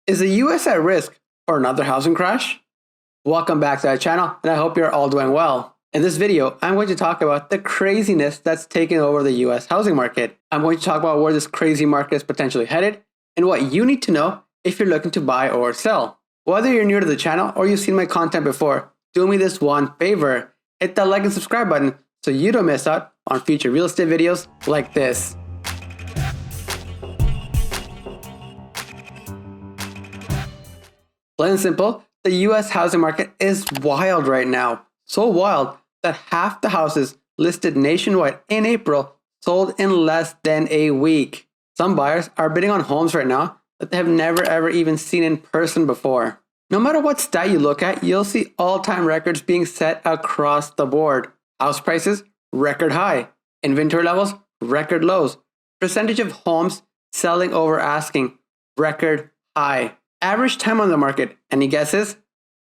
Is the US at risk for another housing crash? Welcome back to our channel, and I hope you're all doing well. In this video, I'm going to talk about the craziness that's taken over the US housing market. I'm going to talk about where this crazy market is potentially headed, and what you need to know if you're looking to buy or sell. Whether you're new to the channel or you've seen my content before, do me this one favor. Hit that like and subscribe button so you don't miss out on future real estate videos like this. Plain and simple, the US housing market is wild right now. So wild that half the houses listed nationwide in April sold in less than a week. Some buyers are bidding on homes right now that they have never ever even seen in person before. No matter what stat you look at, you'll see all-time records being set across the board. House prices, record high. Inventory levels, record lows. Percentage of homes selling over asking, record high. Average time on the market, any guesses?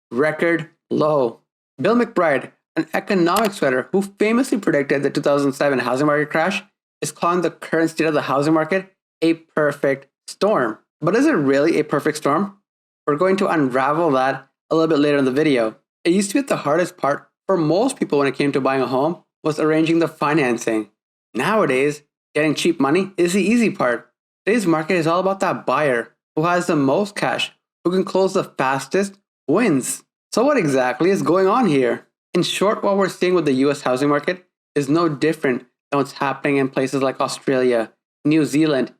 Record low. Bill McBride, an economics writer who famously predicted the 2007 housing market crash, is calling the current state of the housing market a perfect storm. But is it really a perfect storm? We're going to unravel that a little bit later in the video. It used to be that the hardest part for most people when it came to buying a home was arranging the financing. Nowadays, getting cheap money is the easy part. Today's market is all about that buyer who has the most cash, who can close the fastest, wins. So what exactly is going on here? In short, what we're seeing with the US housing market is no different than what's happening in places like Australia, New Zealand,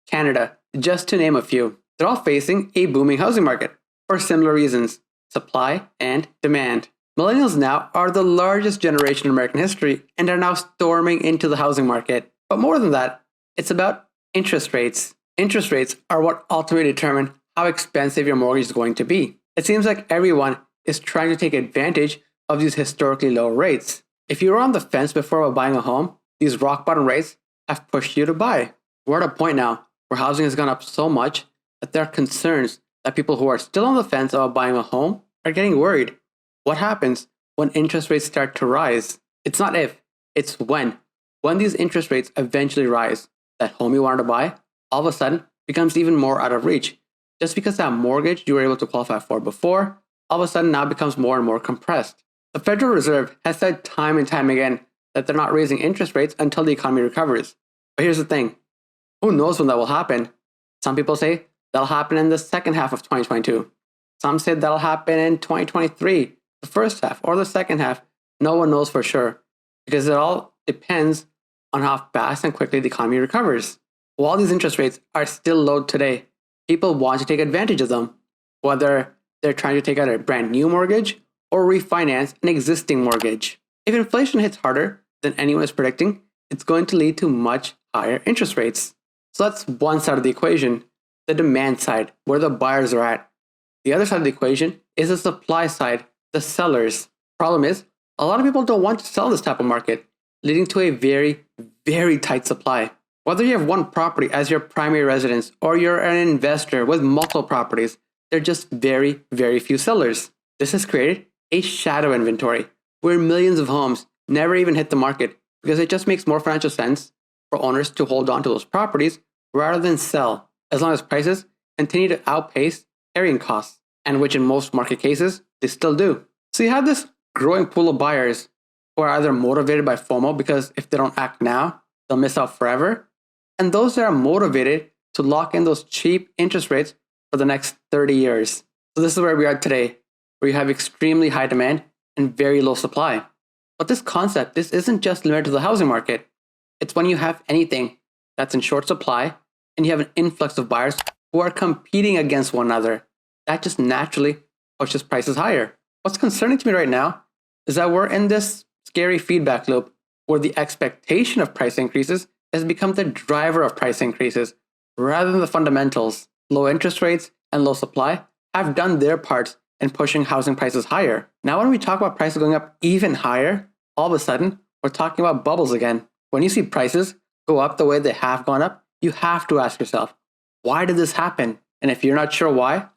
Canada, just to name a few. They're all facing a booming housing market for similar reasons: supply and demand. Millennials now are the largest generation in American history and are now storming into the housing market. But more than that, it's about interest rates. Interest rates are what ultimately determine how expensive your mortgage is going to be. It seems like everyone is trying to take advantage of these historically low rates. If you were on the fence before about buying a home, these rock bottom rates have pushed you to buy. We're at a point now where housing has gone up so much that there are concerns that people who are still on the fence about buying a home are getting worried. What happens when interest rates start to rise? It's not if, it's when. When these interest rates eventually rise, that home you wanted to buy all of a sudden becomes even more out of reach. Just because that mortgage you were able to qualify for before, all of a sudden now becomes more and more compressed. The Federal Reserve has said time and time again that they're not raising interest rates until the economy recovers. But here's the thing, who knows when that will happen? Some people say that'll happen in the second half of 2022. Some say that'll happen in 2023, the first half or the second half. No one knows for sure because it all depends on how fast and quickly the economy recovers. While these interest rates are still low today, people want to take advantage of them, whether they're trying to take out a brand new mortgage or refinance an existing mortgage. If inflation hits harder than anyone is predicting, it's going to lead to much higher interest rates. So that's one side of the equation, the demand side, where the buyers are at. The other side of the equation is the supply side, the sellers. Problem is, a lot of people don't want to sell this type of market, leading to a very, very tight supply. Whether you have one property as your primary residence or you're an investor with multiple properties, there are just very, very few sellers. This has created a shadow inventory where millions of homes never even hit the market because it just makes more financial sense for owners to hold on to those properties rather than sell, as long as prices continue to outpace carrying costs, and which in most market cases, they still do. So you have this growing pool of buyers who are either motivated by FOMO because if they don't act now, they'll miss out forever, and those that are motivated to lock in those cheap interest rates for the next 30 years. So this is where we are today, where you have extremely high demand and very low supply. But this concept, this isn't just limited to the housing market. It's when you have anything that's in short supply and you have an influx of buyers who are competing against one another. That just naturally pushes prices higher. What's concerning to me right now is that we're in this scary feedback loop where the expectation of price increases has become the driver of price increases rather than the fundamentals. Low interest rates and low supply have done their parts in pushing housing prices higher. Now when we talk about prices going up even higher, all of a sudden we're talking about bubbles again. When you see prices go up the way they have gone up, you have to ask yourself, why did this happen? And if you're not sure why,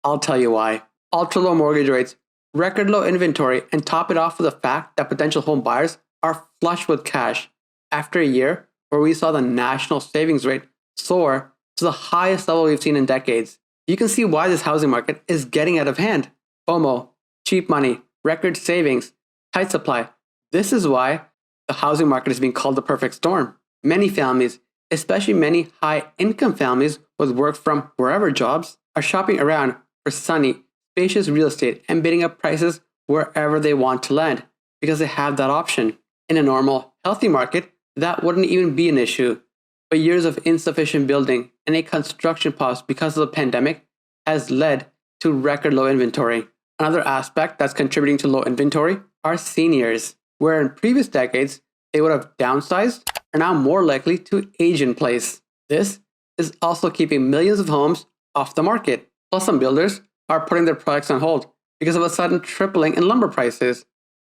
I'll tell you why. Ultra low mortgage rates, record low inventory, and top it off with the fact that potential home buyers are flush with cash after a year where we saw the national savings rate soar to the highest level we've seen in decades. You can see why this housing market is getting out of hand. FOMO, cheap money, record savings, tight supply. This is why the housing market is being called the perfect storm. Many families, especially many high-income families with work from wherever jobs, are shopping around for sunny, spacious real estate and bidding up prices wherever they want to land because they have that option. In a normal, healthy market, that wouldn't even be an issue. But years of insufficient building and a construction pause because of the pandemic has led to record low inventory. Another aspect that's contributing to low inventory are seniors, where in previous decades they would have downsized, are now more likely to age in place. This is also keeping millions of homes off the market. Plus, some builders are putting their projects on hold because of a sudden tripling in lumber prices.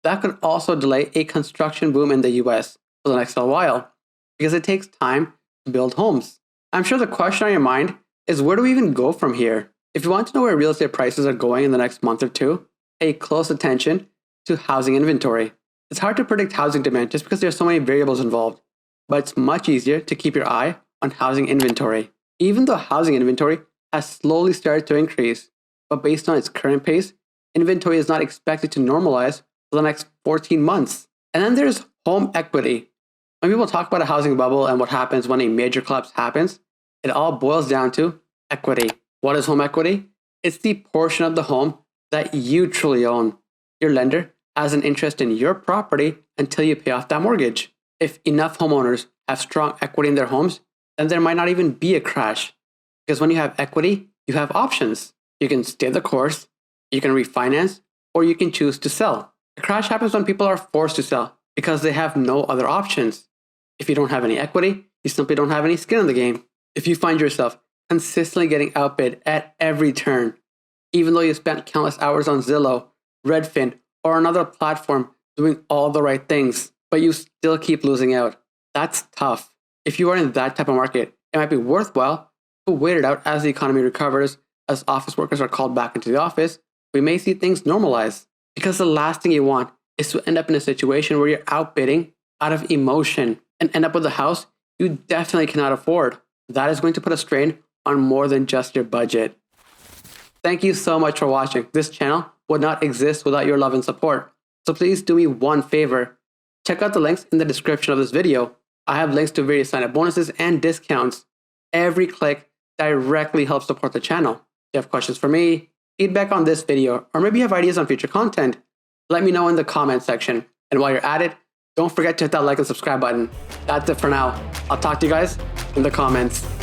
That could also delay a construction boom in the US for the next little while because it takes time to build homes. I'm sure the question on your mind is, where do we even go from here? If you want to know where real estate prices are going in the next month or two, pay close attention to housing inventory. It's hard to predict housing demand just because there are so many variables involved, but it's much easier to keep your eye on housing inventory. Even though housing inventory has slowly started to increase, but based on its current pace, inventory is not expected to normalize for the next 14 months. And then there's home equity. When people talk about a housing bubble and what happens when a major collapse happens, it all boils down to equity. What is home equity? It's the portion of the home that you truly own. Your lender has an interest in your property until you pay off that mortgage. If enough homeowners have strong equity in their homes, then there might not even be a crash. Because when you have equity, you have options. You can stay the course, you can refinance, or you can choose to sell. A crash happens when people are forced to sell because they have no other options. If you don't have any equity, you simply don't have any skin in the game. If you find yourself consistently getting outbid at every turn, even though you spent countless hours on Zillow, Redfin, or another platform doing all the right things, but you still keep losing out, that's tough. If you are in that type of market, it might be worthwhile to wait it out as the economy recovers, as office workers are called back into the office. We may see things normalize, because the last thing you want is to end up in a situation where you're outbidding out of emotion and end up with a house you definitely cannot afford. That is going to put a strain on more than just your budget. Thank you so much for watching. This channel would not exist without your love and support. So please do me one favor. Check out the links in the description of this video. I have links to various sign-up bonuses and discounts. Every click directly helps support the channel. If you have questions for me, feedback on this video, or maybe you have ideas on future content, let me know in the comment section. And while you're at it, don't forget to hit that like and subscribe button. That's it for now. I'll talk to you guys in the comments.